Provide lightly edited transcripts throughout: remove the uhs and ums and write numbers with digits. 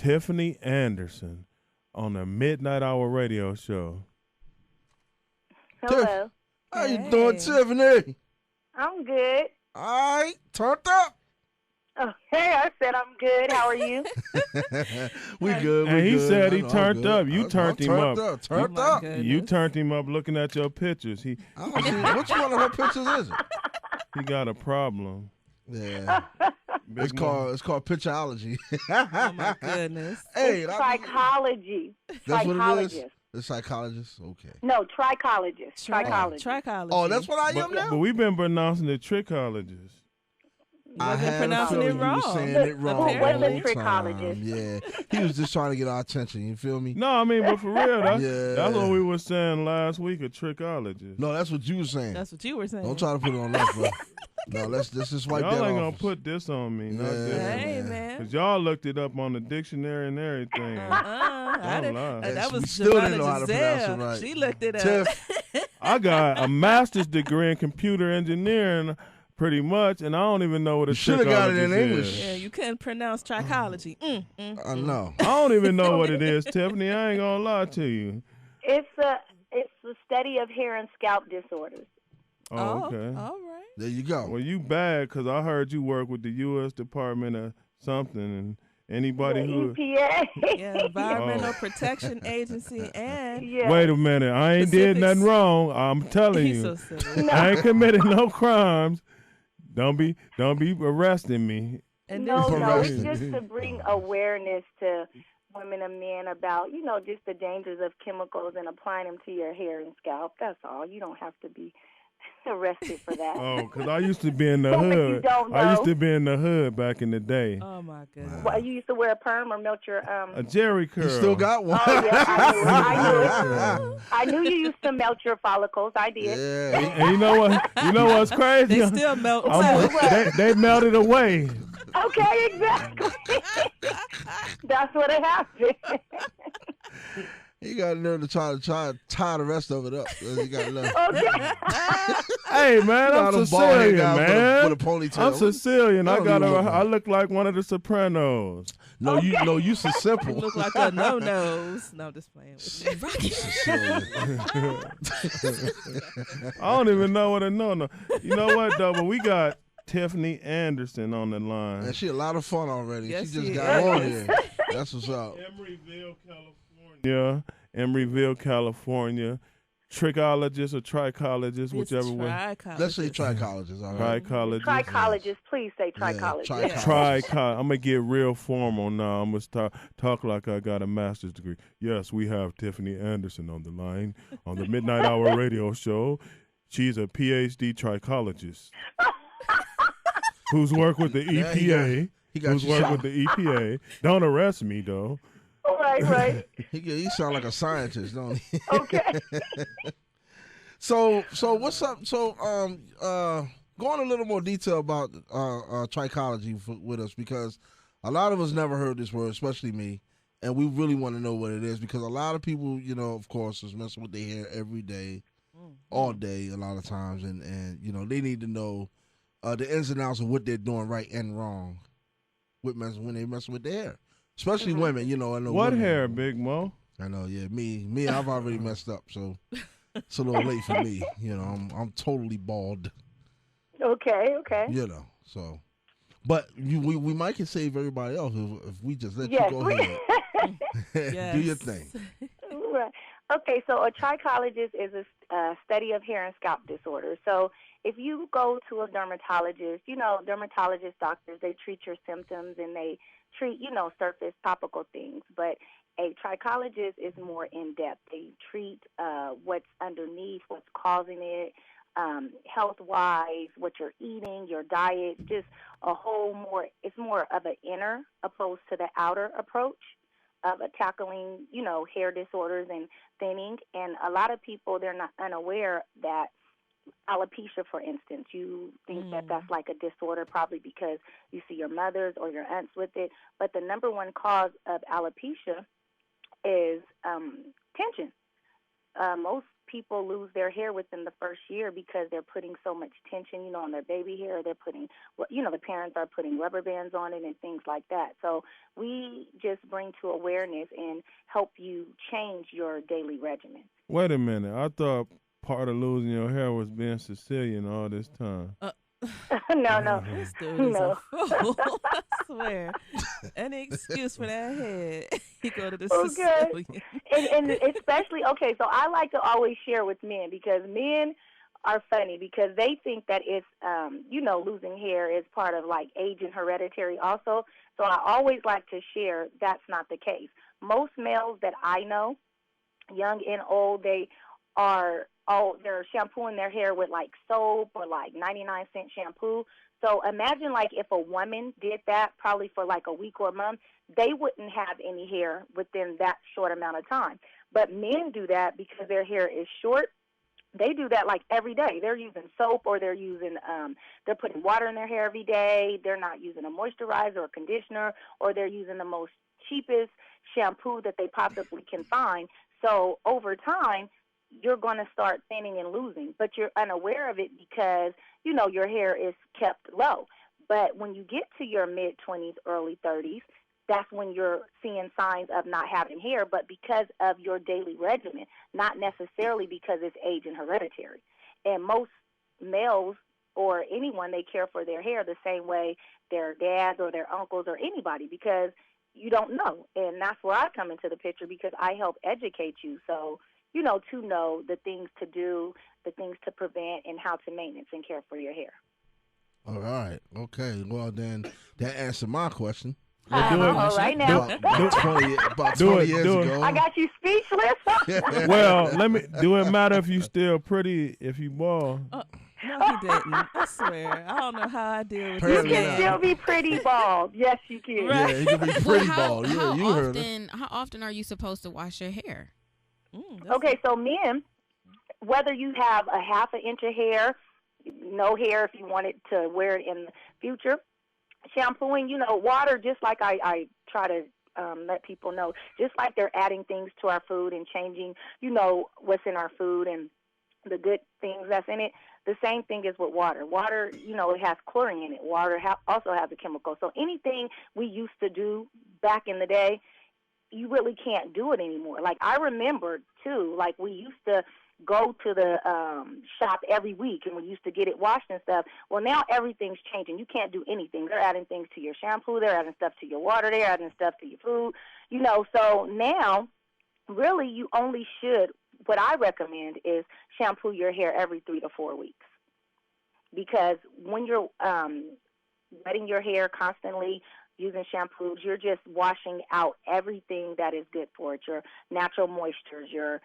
Tiffany Anderson on the Midnight Hour radio show. Hello. How you doing, Tiffany? I'm good. All right, turned up. Oh, hey, I said I'm good. How are you? We good. And he good. said he turned up. You turned him up. Turned up. You turned him up looking at your pictures. Which one of her pictures is it? He got a problem. Yeah. It's called pictureology. Oh my goodness. Hey, psychology. That's what it is? The psychologist? Okay. No, trichologist. Trichologist. Oh, that's what I am now? But we've been pronouncing it trichologist. I been pronouncing it wrong. Saying it wrong. Who was a trichologist? Yeah. He was just trying to get our attention. You feel me? No, I mean, but for real, that's what we were saying last week, a trichologist. No, that's what you were saying. That's what you were saying. Don't try to put it on us, bro. No, let's just wipe that off. Y'all ain't gonna put this on me. Hey, man. Because y'all looked it up on the dictionary and everything. That was still didn't know how to pronounce it right. She looked it up. I got a master's degree in computer engineering, pretty much, and I don't even know what a should have got it in English. Yeah, you couldn't pronounce trichology. I know. I don't even know what it is, Tiffany. I ain't gonna lie to you. It's the study of hair and scalp disorders. Oh, okay. All right. There you go. Well, you bad because I heard you work with the U.S. Department of something, and anybody who EPA. Yeah, Environmental Protection Agency, and Wait a minute, I ain't did nothing wrong. I'm telling you, so silly. I ain't committed no crimes. Don't be arresting me. And No, it's just to bring awareness to women and men about, just the dangers of chemicals and applying them to your hair and scalp. That's all. You don't have to be arrested for that. Oh, because I used to be in the hood. I used to be in the hood back in the day. Oh my goodness. Well, you used to wear a perm or melt your A Jerry curl. You still got one. Oh yeah, I knew it. I knew you used to melt your follicles. I did. Yeah. And you know what? You know what's crazy? They still melt. They melted away. Okay, exactly. That's what it happened. He got nerve to try to tie the rest of it up. He got left. Okay. Hey man, I'm Sicilian, man. With a ponytail. I'm Sicilian. I look like one of the Sopranos. No, okay. you so simple. You look like a no-nose. No, I'm just playing with you. I don't even know what a no-no. You know what, though? But we got Tiffany Anderson on the line. And she a lot of fun already. Yes, she just she got is. on here. That's what's up. Emeryville, California. Emeryville, California. Trichologist or trichologist, whichever way. Let's say trichologist. All right. Trichologist. Trichologist, please say trichologist. Yeah, I'm gonna get real formal now. I'm gonna talk like I got a master's degree. Yes, we have Tiffany Anderson on the line on the Midnight Hour radio show. She's a PhD trichologist who's worked with the EPA. Who's worked with the EPA. Don't arrest me though. Right. He sound like a scientist, don't he? Okay. So what's up? So go in a little more detail about trichology with us, because a lot of us never heard this word, especially me, and we really want to know what it is, because a lot of people, of course, is messing with their hair every day, all day, a lot of times, and they need to know the ins and outs of what they're doing right and wrong when they messing with their hair. Especially women, I know. What women, hair, Big Mo? I know, yeah. Me, I've already messed up, so it's a little late for me. I'm totally bald. Okay. So, but we might can save everybody else if we just let you go ahead. Do your thing. Right. Okay, so a trichologist is a study of hair and scalp disorders. So if you go to a dermatologist, dermatologist doctors, they treat your symptoms and they treat, surface topical things. But a trichologist is more in-depth. They treat what's underneath, what's causing it, health-wise, what you're eating, your diet, just it's more of an inner opposed to the outer approach of tackling, hair disorders and thinning. And a lot of people, they're not unaware that alopecia, for instance, you think that that's like a disorder probably because you see your mothers or your aunts with it. But the number one cause of alopecia is tension. most people lose their hair within the first year because they're putting so much tension, on their baby hair. They're putting, the parents are putting rubber bands on it and things like that. So we just bring to awareness and help you change your daily regimen. Wait a minute. I thought part of losing your hair was being Sicilian all this time. No. This dude is a fool. I swear. Any excuse for that head, he go to the Sicilian. And especially, okay, so I like to always share with men because men are funny because they think that it's, losing hair is part of like age and hereditary also. So I always like to share that's not the case. Most males that I know, young and old, they're shampooing their hair with like soap or like 99-cent shampoo. So imagine like if a woman did that probably for like a week or a month, they wouldn't have any hair within that short amount of time. But men do that because their hair is short. They do that like every day. They're using soap or they're putting water in their hair every day. They're not using a moisturizer or conditioner, or they're using the most cheapest shampoo that they possibly can find. So over time, you're going to start thinning and losing, but you're unaware of it because, your hair is kept low. But when you get to your mid-20s, early 30s, that's when you're seeing signs of not having hair, but because of your daily regimen, not necessarily because it's age and hereditary. And most males or anyone, they care for their hair the same way their dads or their uncles or anybody, because you don't know. And that's where I come into the picture because I help educate you. So, to know the things to do, the things to prevent, and how to maintenance and care for your hair. All right. Okay. Well, then that answered my question. Right now. About 20 years ago. I got you speechless. Well, let me. Do it matter if you still pretty if you bald? No, he didn't. I swear. I don't know how I deal with You can still be pretty bald. Yes, you can. Right. Yeah, you can be pretty bald. Yeah, you heard it. How often are you supposed to wash your hair? Okay, so men, whether you have a half an inch of hair, no hair if you wanted to wear it in the future, shampooing, water, just like I try to let people know, just like they're adding things to our food and changing, what's in our food and the good things that's in it. The same thing is with water. Water, it has chlorine in it. Water also has a chemical. So anything we used to do back in the day, you really can't do it anymore. Like I remember too, like we used to go to the shop every week and we used to get it washed and stuff. Well, now everything's changing. You can't do anything. They're adding things to your shampoo. They're adding stuff to your water. They're adding stuff to your food. So now really you only should, what I recommend is shampoo your hair every 3 to 4 weeks. Because when you're wetting your hair constantly, using shampoos, you're just washing out everything that is good for it, your natural moistures, your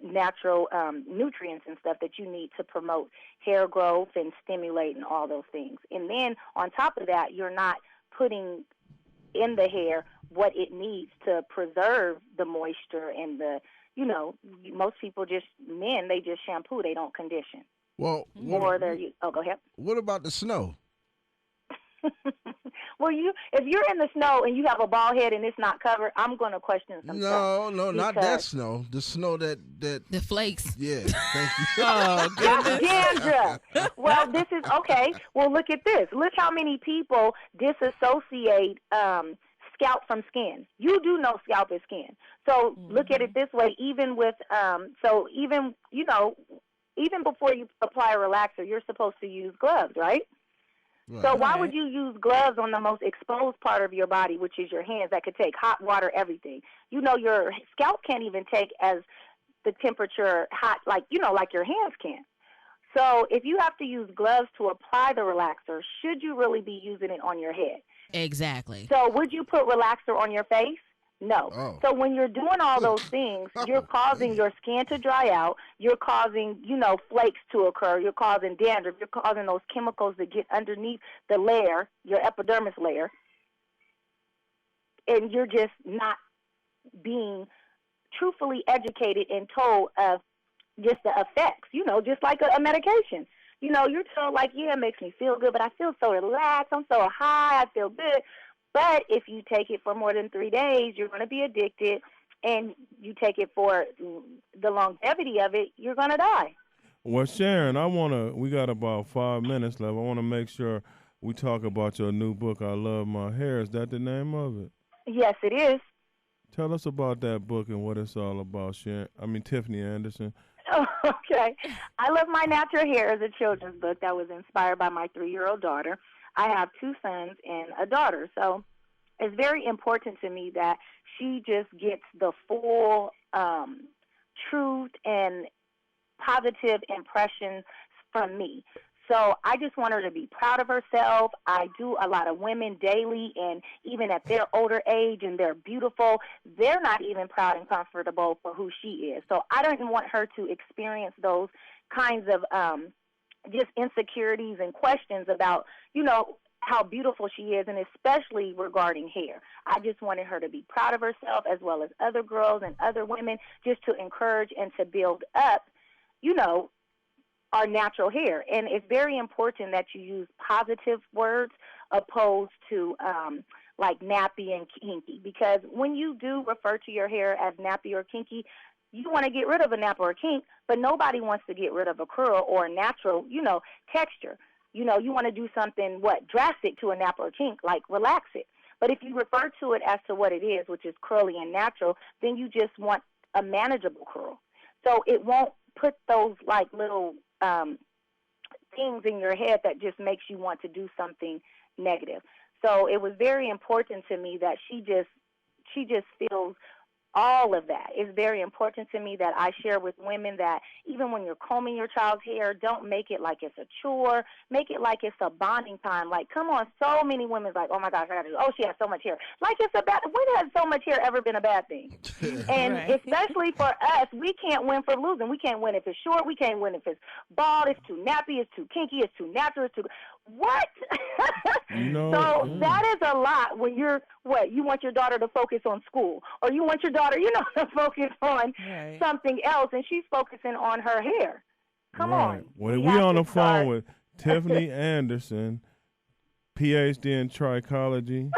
natural nutrients and stuff that you need to promote hair growth and stimulate and all those things. And then on top of that, you're not putting in the hair what it needs to preserve the moisture and the, most people men, they just shampoo, they don't condition. Well, go ahead. What about the snow? Well, if you're in the snow and you have a bald head and it's not covered, I'm going to question some stuff. No, not that snow. The snow that the flakes. Yeah, thank you. Oh, goodness. Dandruff. Well, this is okay. Well, look at this. Look how many people disassociate scalp from skin. You do know scalp is skin. So look at it this way. Even with even before you apply a relaxer, you're supposed to use gloves, right? Right. So why would you use gloves on the most exposed part of your body, which is your hands, that could take hot water, everything? Your scalp can't even take as the temperature hot, like your hands can. So if you have to use gloves to apply the relaxer, should you really be using it on your head? Exactly. So would you put relaxer on your face? No. Oh. So when you're doing all those things, you're causing your skin to dry out. You're causing, flakes to occur. You're causing dandruff. You're causing those chemicals that get underneath the layer, your epidermis layer. And you're just not being truthfully educated and told of just the effects, just like a medication. You're told like, yeah, it makes me feel good, but I feel so relaxed. I'm so high. I feel good. But if you take it for more than 3 days, you're going to be addicted. and you take it for the longevity of it, you're going to die. Well, Sharon, we got about 5 minutes left. I want to make sure we talk about your new book, I Love My Hair. Is that the name of it? Yes, it is. Tell us about that book and what it's all about, Sharon. Tiffany Anderson. Okay. I Love My Natural Hair is a children's book that was inspired by my 3-year-old daughter. I have 2 sons and a daughter, so it's very important to me that she just gets the full truth and positive impressions from me. So I just want her to be proud of herself. I do a lot of women daily, and even at their older age and they're beautiful, they're not even proud and comfortable for who she is. So I don't want her to experience those kinds of just insecurities and questions about, how beautiful she is, and especially regarding hair. I just wanted her to be proud of herself as well as other girls and other women, just to encourage and to build up, our natural hair. And it's very important that you use positive words opposed to like nappy and kinky, because when you do refer to your hair as nappy or kinky, you want to get rid of a nap or a kink, but nobody wants to get rid of a curl or a natural, texture. You want to do something, drastic to a nap or a kink, like relax it. But if you refer to it as to what it is, which is curly and natural, then you just want a manageable curl. So it won't put those like little things in your head that just makes you want to do something negative. So it was very important to me that she just feels all of that. It's very important to me that I share with women that even when you're combing your child's hair, don't make it like it's a chore. Make it like it's a bonding time. Like, come on, so many women's like, oh my gosh, she has so much hair. Like it's a bad, when has so much hair ever been a bad thing? And especially for us, we can't win for losing. We can't win if it's short. We can't win if it's bald, it's too nappy, it's too kinky, it's too natural, it's too, what? So that is a lot when you want your daughter to focus on school, or you want your daughter, to focus on something else, and she's focusing on her hair. Come on. Well, we on the phone with Tiffany Anderson, PhD in trichology.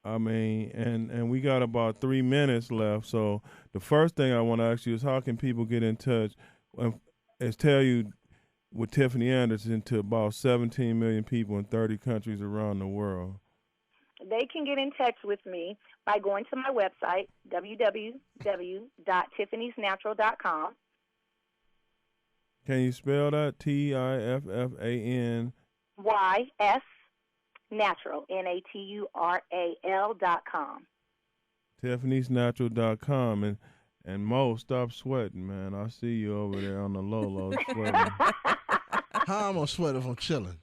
And we got about 3 minutes left. So the first thing I want to ask you is, how can people get in touch? Is tell you with Tiffany Anderson to about 17 million people in 30 countries around the world. They can get in touch with me by going to my website, www.tiffany'snatural.com. Can you spell that? TIFFAN? YS Natural, NATURAL.com. Tiffany'snatural.com. And Mo, stop sweating, man. I see you over there on the low sweating. How I'm gonna sweat if I'm chilling?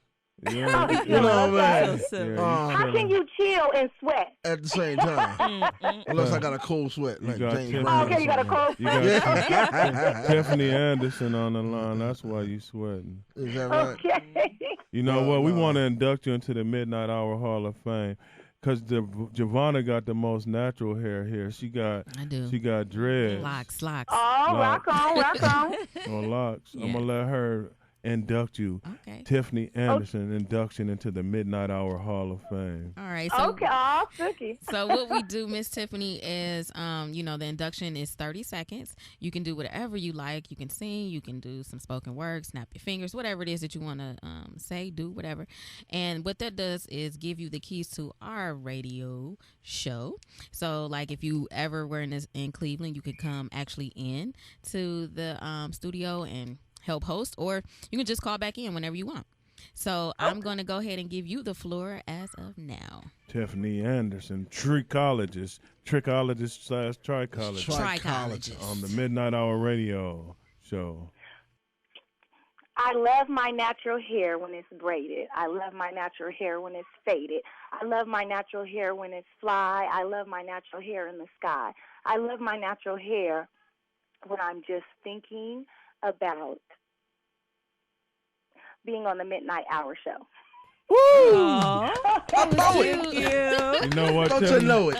Yeah, you know what I mean? How can you chill and sweat at the same time? Unless I got a cold sweat. Like James Brown. Okay, you got a cold sweat. You got Tiffany Anderson on the line. That's why you sweating. Is that right? Okay. You know what? We want to induct you into the Midnight Hour Hall of Fame. Because Giovanna got the most natural hair here. She got dreads. Locks. Oh, rock on. Oh, locks. Yeah. I'm going to let her induct you. Okay. Tiffany Anderson, induction into the Midnight Hour Hall of Fame. All right. So, okay. Oh, cookie. So what we do, Miss Tiffany, is, the induction is 30 seconds. You can do whatever you like. You can sing. You can do some spoken word, snap your fingers, whatever it is that you want to say, do, whatever. And what that does is give you the keys to our radio show. So, like, if you ever were in Cleveland, you could come actually in to the studio and help host, or you can just call back in whenever you want. So I'm going to go ahead and give you the floor as of now. Tiffany Anderson, trichologist / trichologist on the Midnight Hour Radio show. I love my natural hair when it's braided. I love my natural hair when it's faded. I love my natural hair when it's fly. I love my natural hair in the sky. I love my natural hair when I'm just thinking about being on the Midnight Hour show. Woo! Thank you. You know what, Don't you know it?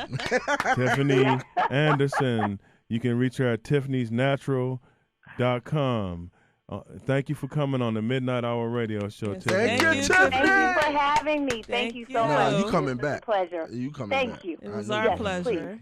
Tiffany Anderson. You can reach her at tiffany'snatural.com. Thank you for coming on the Midnight Hour Radio show, Tiffany. Thank you, Tiffany. Thank you for having me. Thank you so much. You coming back. It was a pleasure. You coming Thank back. you. It was our pleasure. Please.